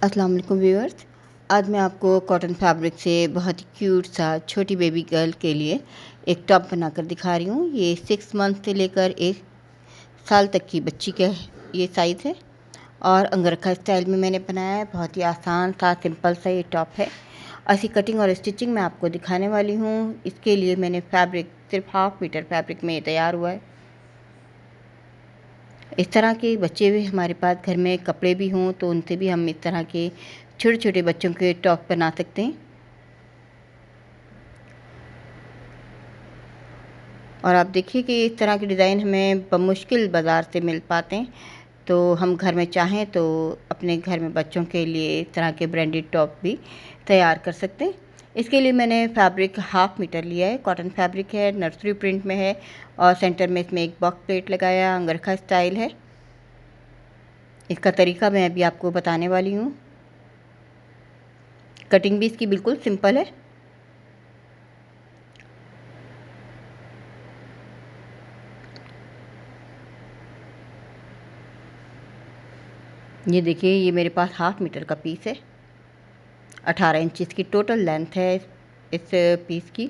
अस्सलाम वालेकुम व्यूअर्स। आज मैं आपको कॉटन फैब्रिक से बहुत ही क्यूट सा छोटी बेबी गर्ल के लिए एक टॉप बनाकर दिखा रही हूँ। ये 6 मंथ से लेकर 1 साल तक की बच्ची का ये साइज़ है और अंगरखा स्टाइल में मैंने बनाया है। बहुत ही आसान सा सिंपल सा ये टॉप है। ऐसी कटिंग और स्टिचिंग मैं आपको दिखाने वाली हूँ। इसके लिए मैंने फैब्रिक सिर्फ 1/2 मीटर फैब्रिक में तैयार हुआ है। इस तरह के बच्चे भी हमारे पास घर में कपड़े भी हों तो उनसे भी हम इस तरह के छोटे छोटे बच्चों के टॉप बना सकते हैं। और आप देखिए कि इस तरह के डिज़ाइन हमें बमुश्किल बाज़ार से मिल पाते हैं, तो हम घर में चाहें तो अपने घर में बच्चों के लिए इस तरह के ब्रांडेड टॉप भी तैयार कर सकते हैं। इसके लिए मैंने फैब्रिक 1/2 मीटर लिया है। कॉटन फैब्रिक है, नर्सरी प्रिंट में है और सेंटर में इसमें एक बॉक्स प्लेट लगाया, अंगरखा स्टाइल है। इसका तरीका मैं अभी आपको बताने वाली हूँ। कटिंग भी इसकी बिल्कुल सिंपल है। ये देखिए, ये मेरे पास 1/2 मीटर का पीस है। 18 इंच इसकी टोटल लेंथ है इस पीस की।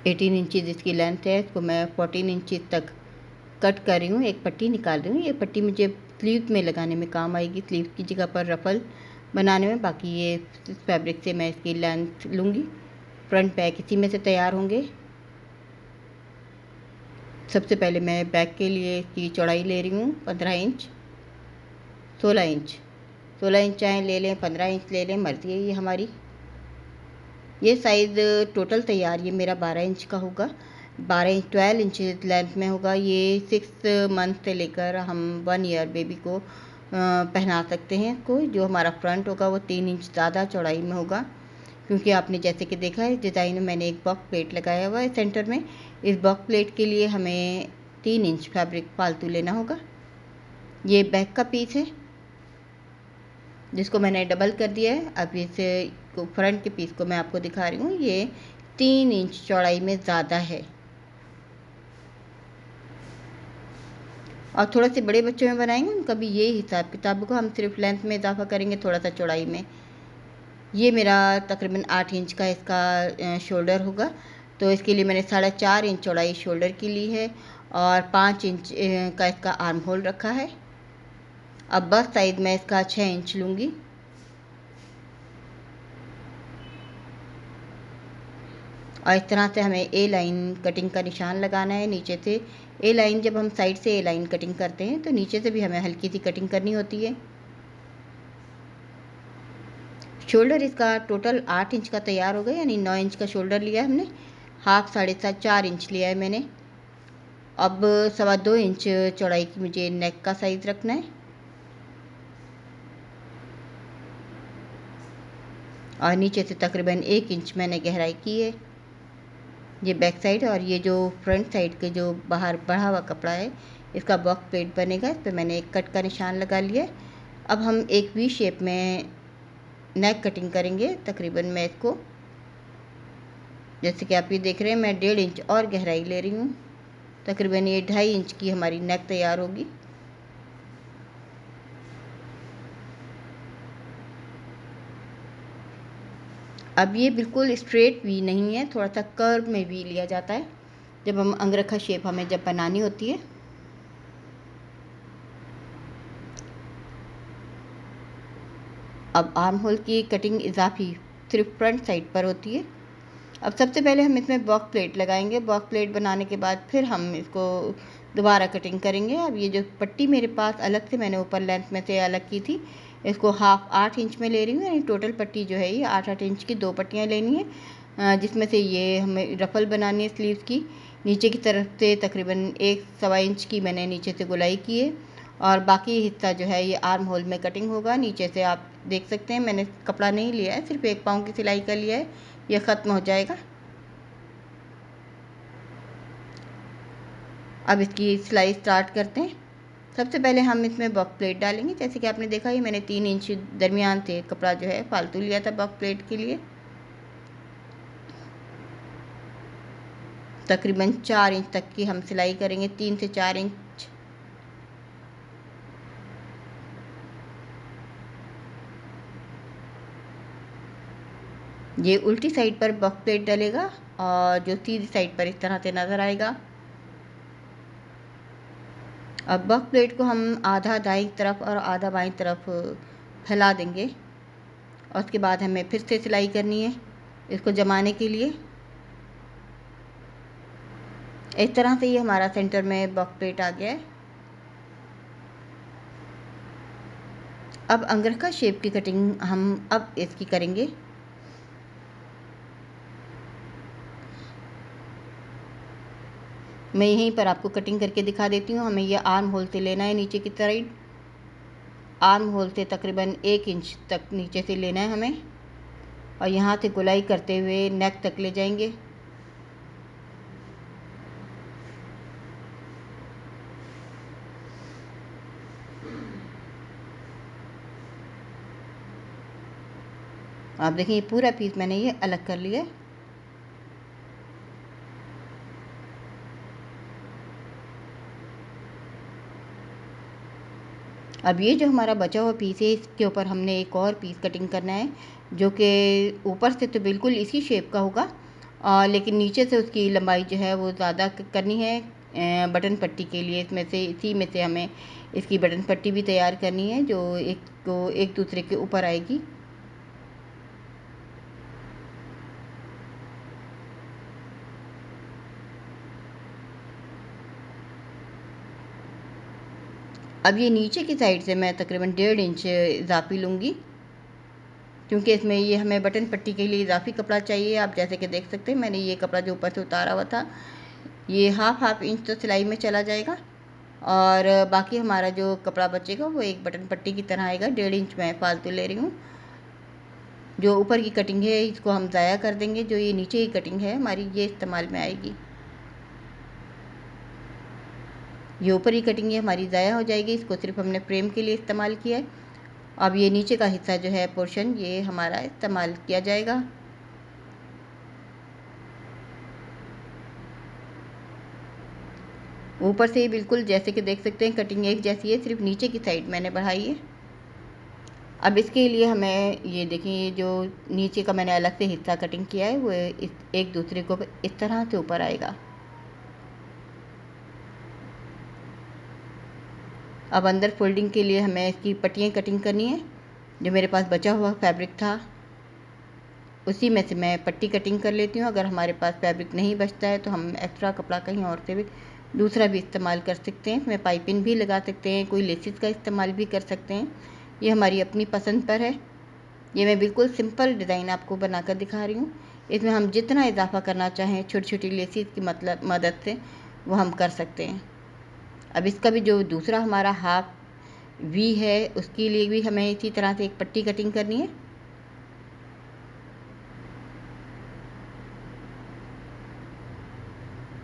18 इंचज़ इसकी लेंथ है। इसको मैं 14 इंचज़ तक कट कर रही हूँ। एक पट्टी निकाल रही हूँ। ये पट्टी मुझे स्लीव में लगाने में काम आएगी, स्लीव की जगह पर रफल बनाने में। बाकी ये इस फैब्रिक से मैं इसकी लेंथ लूँगी। फ्रंट बैक इसी में से तैयार होंगे। सबसे पहले मैं बैक के लिए इसकी चौड़ाई ले रही हूँ 15 इंच, 16 इंच। 16 इंच चाहे ले लें, 15 इंच ले लें, मर्ज़ी है ये हमारी। ये साइज़ टोटल तैयार ये मेरा 12 इंच का होगा। 12 इंच 12 इंच लेंथ में होगा। ये 6 मंथ से लेकर हम 1 ईयर बेबी को पहना सकते हैं इसको। जो हमारा फ्रंट होगा वो 3 इंच ज़्यादा चौड़ाई में होगा, क्योंकि आपने जैसे कि देखा है डिज़ाइन में मैंने एक बॉक्स प्लेट लगाया हुआ है सेंटर में। इस बॉक्स प्लेट के लिए हमें 3 इंच फैब्रिक फालतू लेना होगा। ये बैक का पीस है जिसको मैंने डबल कर दिया है। अब इसे को फ्रंट के पीस को मैं आपको दिखा रही हूँ। ये 3 इंच चौड़ाई में ज़्यादा है और थोड़ा से बड़े बच्चों में बनाएंगे उनका भी ये हिसाब किताब होगा। हम सिर्फ लेंथ में इजाफा करेंगे, थोड़ा सा चौड़ाई में। ये मेरा तकरीबन 8 इंच का इसका शोल्डर होगा, तो इसके लिए मैंने 4.5 इंच चौड़ाई शोल्डर की ली है और 5 इंच का इसका आर्म होल रखा है। अब बस साइज़ मैं इसका 6 इंच लूँगी। और इस तरह से हमें ए लाइन कटिंग का निशान लगाना है नीचे से। ए लाइन जब हम साइड से ए लाइन कटिंग करते हैं तो नीचे से भी हमें हल्की सी कटिंग करनी होती है। शोल्डर इसका टोटल 8 इंच का तैयार हो गया, यानी 9 इंच का शोल्डर लिया है हमने। हाफ 7.5 4 इंच लिया है मैंने। अब 2.25 इंच चौड़ाई की मुझे नेक का साइज़ रखना है और नीचे से तकरीबन 1 इंच मैंने गहराई की है। ये बैक साइड और ये जो फ्रंट साइड के जो बाहर बढ़ा हुआ कपड़ा है इसका बॉक्स प्लेट बनेगा। इस पर मैंने एक कट का निशान लगा लिया है। अब हम एक वी शेप में नेक कटिंग करेंगे। तकरीबन मैं इसको, जैसे कि आप ये देख रहे हैं, मैं 1.5 इंच और गहराई ले रही हूँ। तकरीबन ये 2.5 इंच की हमारी नेक तैयार होगी। अब ये बिल्कुल स्ट्रेट वी नहीं है, थोड़ा सा कर्व में वी लिया जाता है जब हम अंगरखा शेप हमें जब बनानी होती है। अब आर्म होल की कटिंग इजाफी सिर्फ फ्रंट साइड पर होती है। अब सबसे पहले हम इसमें बॉक्स प्लेट लगाएंगे। बॉक्स प्लेट बनाने के बाद फिर हम इसको दोबारा कटिंग करेंगे। अब ये जो पट्टी मेरे पास अलग से मैंने ऊपर लेंथ में से अलग की थी, इसको हाफ 8 इंच में ले रही हूँ। यानी टोटल पट्टी जो है ये 8-8 इंच की 2 पट्टियाँ लेनी है, जिसमें से ये हमें रफल बनानी है स्लीव्स की। नीचे की तरफ से तकरीबन 1-1.25 इंच की मैंने नीचे से गोलाई की है और बाकी हिस्सा जो है ये आर्म होल में कटिंग होगा। नीचे से आप देख सकते हैं मैंने कपड़ा नहीं लिया है, सिर्फ 1 पाँव की सिलाई का लिया है। यह ख़त्म हो जाएगा। अब इसकी सिलाई स्टार्ट करते हैं। सबसे पहले हम इसमें बॉक्स प्लेट डालेंगे। जैसे कि आपने देखा ही मैंने 3 इंच दरमियान से कपड़ा जो है फालतू लिया था बॉक्स प्लेट के लिए। तकरीबन 4 इंच तक की हम सिलाई करेंगे, 3 से 4 इंच। ये उल्टी साइड पर बॉक्स प्लेट डलेगा और जो सीधी साइड पर इस तरह से नज़र आएगा। अब बॉक्स प्लेट को हम आधा दाईं तरफ और आधा बाईं तरफ फैला देंगे और उसके बाद हमें फिर से सिलाई करनी है इसको जमाने के लिए। इस तरह से ये हमारा सेंटर में बॉक्स प्लेट आ गया है। अब अंगरखा शेप की कटिंग हम अब इसकी करेंगे। मैं यहीं पर आपको कटिंग करके दिखा देती हूँ। हमें ये आर्म होल से लेना है नीचे की साइड, आर्म होल से तकरीबन 1 इंच तक नीचे से लेना है हमें और यहाँ से गोलाई करते हुए नेक तक ले जाएंगे। आप देखिए ये पूरा पीस मैंने ये अलग कर लिया है। अब ये जो हमारा बचा हुआ पीस है इसके ऊपर हमने एक और पीस कटिंग करना है जो कि ऊपर से तो बिल्कुल इसी शेप का होगा लेकिन नीचे से उसकी लंबाई जो है वो ज़्यादा करनी है बटन पट्टी के लिए। इसमें से इसी में से हमें इसकी बटन पट्टी भी तैयार करनी है जो एक दूसरे के ऊपर आएगी। अब ये नीचे की साइड से मैं तकरीबन 1.5 इंच इजाफी लूँगी क्योंकि इसमें ये हमें बटन पट्टी के लिए इजाफी कपड़ा चाहिए। आप जैसे कि देख सकते हैं मैंने ये कपड़ा जो ऊपर से उतारा हुआ था ये हाफ इंच तो सिलाई में चला जाएगा और बाकी हमारा जो कपड़ा बचेगा वो एक बटन पट्टी की तरह आएगा। 1.5 इंच मैं फालतू ले रही हूँ। जो ऊपर की कटिंग है इसको हम ज़ाया कर देंगे। जो ये नीचे की कटिंग है हमारी ये इस्तेमाल में आएगी। ये ऊपर की कटिंग है हमारी ज़ाया हो जाएगी। इसको सिर्फ हमने फ्रेम के लिए इस्तेमाल किया है। अब ये नीचे का हिस्सा जो है पोर्शन ये हमारा इस्तेमाल किया जाएगा। ऊपर से ही बिल्कुल जैसे कि देख सकते हैं कटिंग एक जैसी है, सिर्फ नीचे की साइड मैंने बढ़ाई है। अब इसके लिए हमें ये देखिए ये जो नीचे का मैंने अलग से हिस्सा कटिंग किया है वो एक दूसरे को इस तरह से ऊपर आएगा। अब अंदर फोल्डिंग के लिए हमें इसकी पट्टियाँ कटिंग करनी है। जो मेरे पास बचा हुआ फैब्रिक था उसी में से मैं पट्टी कटिंग कर लेती हूँ। अगर हमारे पास फैब्रिक नहीं बचता है तो हम एक्स्ट्रा कपड़ा कहीं और से भी दूसरा भी इस्तेमाल कर सकते हैं। इसमें पाइपिंग भी लगा सकते हैं, कोई लेसिस का इस्तेमाल भी कर सकते हैं। ये हमारी अपनी पसंद पर है। ये मैं बिल्कुल सिंपल डिज़ाइन आपको बनाकर दिखा रही हूँ। इसमें हम जितना इजाफा करना चाहें छोटी छोटी लेसिस की मदद से वो हम कर सकते हैं। अब इसका भी जो दूसरा हमारा हाफ वी है उसके लिए भी हमें इसी तरह से एक पट्टी कटिंग करनी है।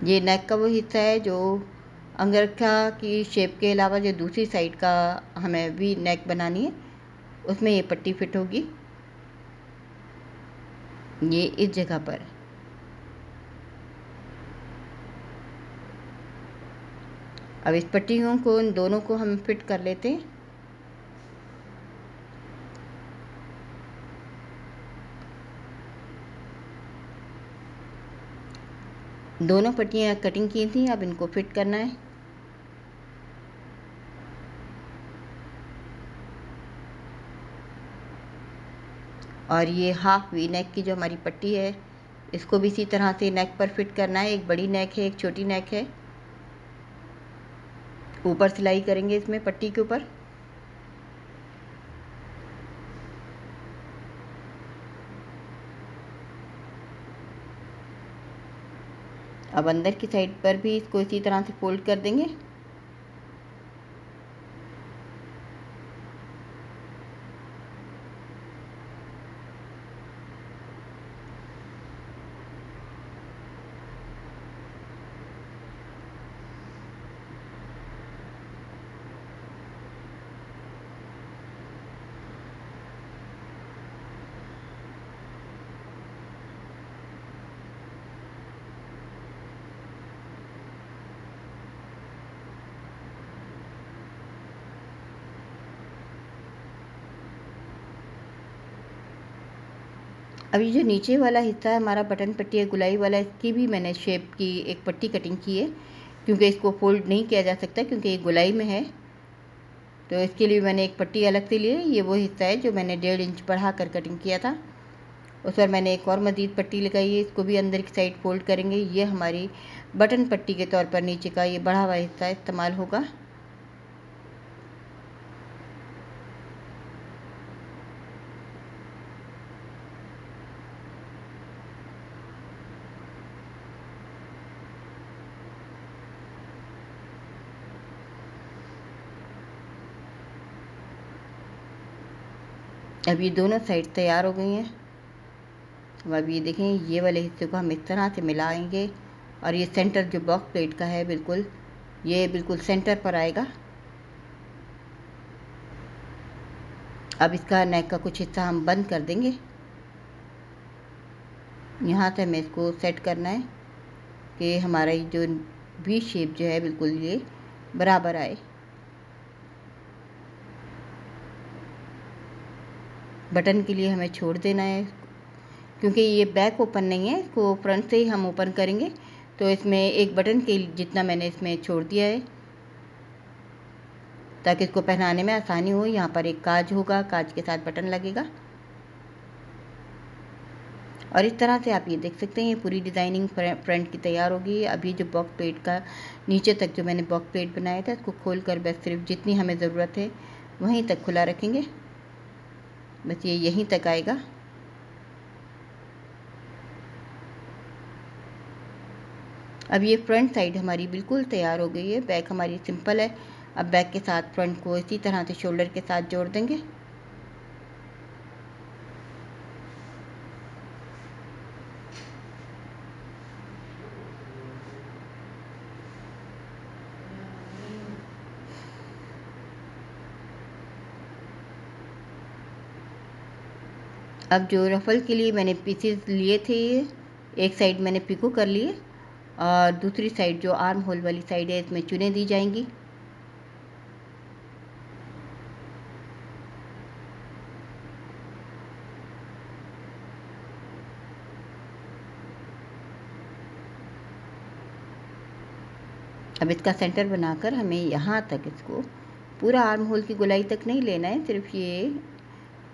ये नेक का वो हिस्सा है जो अंगरखा की शेप के अलावा जो दूसरी साइड का हमें वी नेक बनानी है उसमें ये पट्टी फिट होगी ये इस जगह पर। अब इस पट्टियों को इन दोनों को हम फिट कर लेते हैं। दोनों पट्टियाँ कटिंग की थी, अब इनको फिट करना है। और ये हाफ वी नेक की जो हमारी पट्टी है इसको भी इसी तरह से नेक पर फिट करना है। एक बड़ी नेक है एक छोटी नेक है। ऊपर सिलाई करेंगे इसमें पट्टी के ऊपर। अब अंदर की साइड पर भी इसको इसी तरह से फोल्ड कर देंगे। अब ये जो नीचे वाला हिस्सा है हमारा बटन पट्टी है गुलाई वाला, इसकी भी मैंने शेप की एक पट्टी कटिंग की है, क्योंकि इसको फोल्ड नहीं किया जा सकता क्योंकि ये गुलाई में है। तो इसके लिए मैंने एक पट्टी अलग से ली है। ये वो हिस्सा है जो मैंने 1.5 इंच बढ़ा कर कटिंग किया था। उस पर मैंने एक और मज़ीद पट्टी लगाई है, इसको भी अंदर की साइड फोल्ड करेंगे। ये हमारी बटन पट्टी के तौर पर नीचे का ये बढ़ा हुआ हिस्सा इस्तेमाल होगा। अब ये दोनों साइड तैयार हो गई हैं। अब ये देखें, ये वाले हिस्से को हम इस तरह से मिलाएंगे और ये सेंटर जो बॉक्स प्लेट का है बिल्कुल, ये बिल्कुल सेंटर पर आएगा। अब इसका नेक का कुछ हिस्सा हम बंद कर देंगे। यहाँ से हमें इसको सेट करना है कि हमारा ये जो वी शेप जो है बिल्कुल ये बराबर आए। बटन के लिए हमें छोड़ देना है, क्योंकि ये बैक ओपन नहीं है, इसको फ्रंट से ही हम ओपन करेंगे। तो इसमें एक बटन के जितना मैंने इसमें छोड़ दिया है ताकि इसको पहनाने में आसानी हो। यहाँ पर एक काज होगा, काज के साथ बटन लगेगा और इस तरह से आप ये देख सकते हैं ये पूरी डिज़ाइनिंग फ्रंट की तैयार होगी। अभी जो बॉक्स प्लेट का नीचे तक जो मैंने बॉक्स प्लेट बनाया था इसको खोल कर बस सिर्फ जितनी हमें ज़रूरत है वहीं तक खुला रखेंगे, बस ये यहीं तक आएगा। अब ये फ्रंट साइड हमारी बिल्कुल तैयार हो गई है। बैक हमारी सिंपल है। अब बैक के साथ फ्रंट को इसी तरह से शोल्डर के साथ जोड़ देंगे। अब जो रफ़ल के लिए मैंने पीसेस लिए थे, एक साइड मैंने पिको कर लिए और दूसरी साइड जो आर्म होल वाली साइड है इसमें चुनें दी जाएंगी। अब इसका सेंटर बनाकर हमें यहाँ तक इसको पूरा आर्म होल की गोलाई तक नहीं लेना है, सिर्फ ये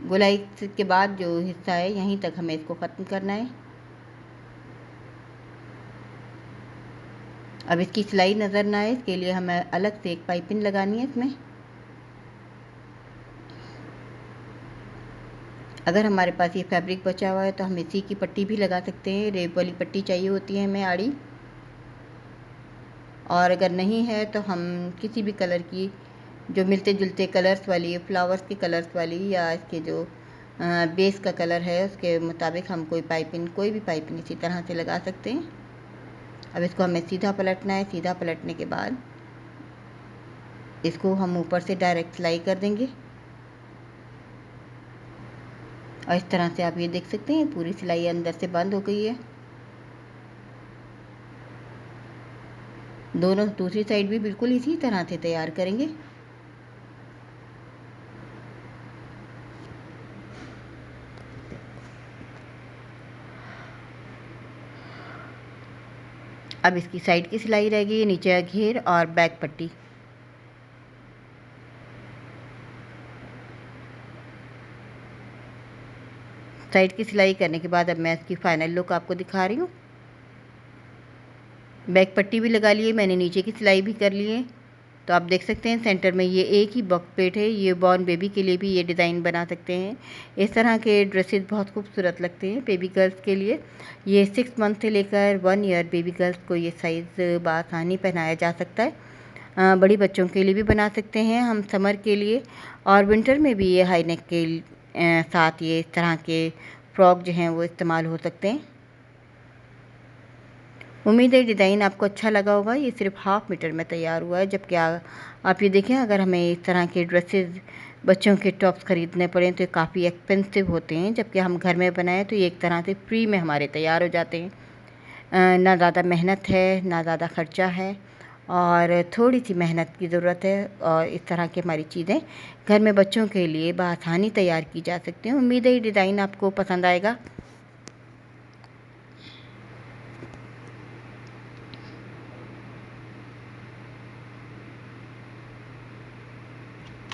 गोलाई के बाद जो हिस्सा है यहीं तक हमें इसको ख़त्म करना है। अब इसकी सिलाई नज़र ना आए इसके लिए हमें अलग से एक पाइपिंग लगानी है इसमें। अगर हमारे पास ये फैब्रिक बचा हुआ है तो हम इसी की पट्टी भी लगा सकते हैं। रेप वाली पट्टी चाहिए होती है हमें आड़ी, और अगर नहीं है तो हम किसी भी कलर की जो मिलते जुलते कलर्स वाली, फ्लावर्स के कलर्स वाली या इसके जो बेस का कलर है उसके मुताबिक हम कोई भी पाइपिंग इसी तरह से लगा सकते हैं। अब इसको हमें सीधा पलटना है। सीधा पलटने के बाद इसको हम ऊपर से डायरेक्ट सिलाई कर देंगे और इस तरह से आप ये देख सकते हैं पूरी सिलाई अंदर से बंद हो गई है। दोनों दूसरी साइड भी बिल्कुल इसी तरह से तैयार करेंगे। अब इसकी साइड की सिलाई रह गई है, नीचे घेर और बैक पट्टी। साइड की सिलाई करने के बाद अब मैं इसकी फाइनल लुक आपको दिखा रही हूँ। बैक पट्टी भी लगा ली है मैंने, नीचे की सिलाई भी कर ली है। तो आप देख सकते हैं सेंटर में ये एक ही बॉक्स प्लेट है। ये बॉर्न बेबी के लिए भी ये डिज़ाइन बना सकते हैं। इस तरह के ड्रेसेस बहुत खूबसूरत लगते हैं बेबी गर्ल्स के लिए। ये 6 मंथ से लेकर 1 ईयर बेबी गर्ल्स को ये साइज़ बआसानी पहनाया जा सकता है। बड़ी बच्चों के लिए भी बना सकते हैं हम समर के लिए, और विंटर में भी ये हाई नेक के साथ ये इस तरह के फ्रॉक जो हैं वो इस्तेमाल हो सकते हैं। उम्मीद है डिज़ाइन आपको अच्छा लगा होगा। ये सिर्फ 1/2 मीटर में तैयार हुआ है, जबकि आप ये देखें अगर हमें इस तरह के ड्रेसेस बच्चों के टॉप्स ख़रीदने पड़ें तो ये काफ़ी एक्सपेंसिव होते हैं, जबकि हम घर में बनाएं तो ये एक तरह से फ्री में हमारे तैयार हो जाते हैं। ना ज़्यादा मेहनत है ना ज़्यादा ख़र्चा है, और थोड़ी सी मेहनत की ज़रूरत है, और इस तरह की हमारी चीज़ें घर में बच्चों के लिए बआसानी तैयार की जा सकती हैं। उम्मीद है ये डिज़ाइन आपको पसंद आएगा।